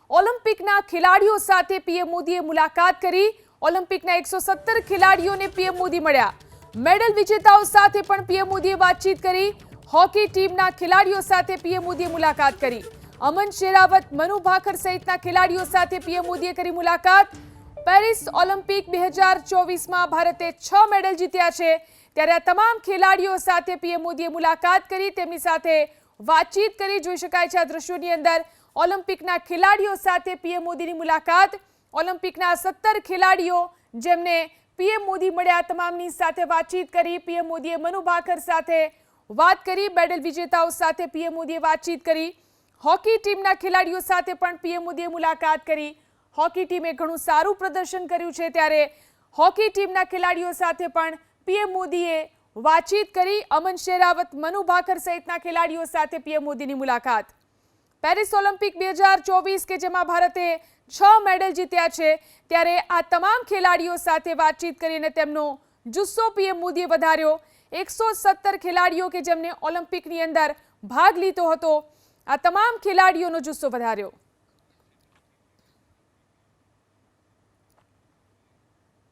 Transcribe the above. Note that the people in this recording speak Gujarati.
ઓલિમ્પિકના ખેલાડીઓ સાથે પીએમ મોદીએ મુલાકાત કરી। ઓલિમ્પિકના 117 ખેલાડીઓને પીએમ મોદી મળ્યા। મેડલ વિજેતાઓ સાથે પણ પીએમ મોદીએ વાતચીત કરી। હોકી ટીમના ખેલાડીઓ સાથે પીએમ મોદીએ મુલાકાત કરી। અમન શેરાવત, મનુ ભાકર સહિતના ખેલાડીઓ સાથે પીએમ મોદીએ કરી મુલાકાત। પેરિસ ઓલિમ્પિક 2024માં ભારતે 6 મેડલ જીત્યા છે, ત્યારે આ તમામ ખેલાડીઓ સાથે પીએમ મોદીએ મુલાકાત કરી, તેમની સાથે વાતચીત કરી। જોઈ શકાય છે આ દ્રશ્યોની અંદર ઓલિમ્પિકના ખેલાડીઓ સાથે પીએમ મોદીની મુલાકાત। ઓલિમ્પિકના 17 ખેલાડીઓ જેમને પીએમ મોદી મળ્યા, તમામની સાથે વાતચીત કરી। પીએમ મોદીએ મનુ ભાકર સાથે વાત કરી, મેડલ વિજેતાઓ સાથે પીએમ મોદીએ વાતચીત કરી। હોકી ટીમના ખેલાડીઓ સાથે પણ પીએમ મોદીએ મુલાકાત કરી। હોકી ટીમે ઘણું સારું પ્રદર્શન કર્યું છે, ત્યારે હોકી ટીમના ખેલાડીઓ સાથે પણ પીએમ મોદીએ વાતચીત કરી। અમન શેરાવત, મનુ ભાકર સહિતના ખેલાડીઓ સાથે પીએમ મોદીની મુલાકાત। પેરિસ ઓલિમ્પિક 2024 કે જેમાં ભારતે 6 મેડલ જીત્યા છે, ત્યારે આ તમામ ખેલાડીઓ સાથે વાતચીત કરીને તેમનો જુસ્સો પીએમ મોદીએ વધાર્યો। 117 ખેલાડીઓ કે જેમને ઓલિમ્પિકની અંદર ભાગ લીધો હતો, આ તમામ ખેલાડીઓનો જુસ્સો વધાર્યો।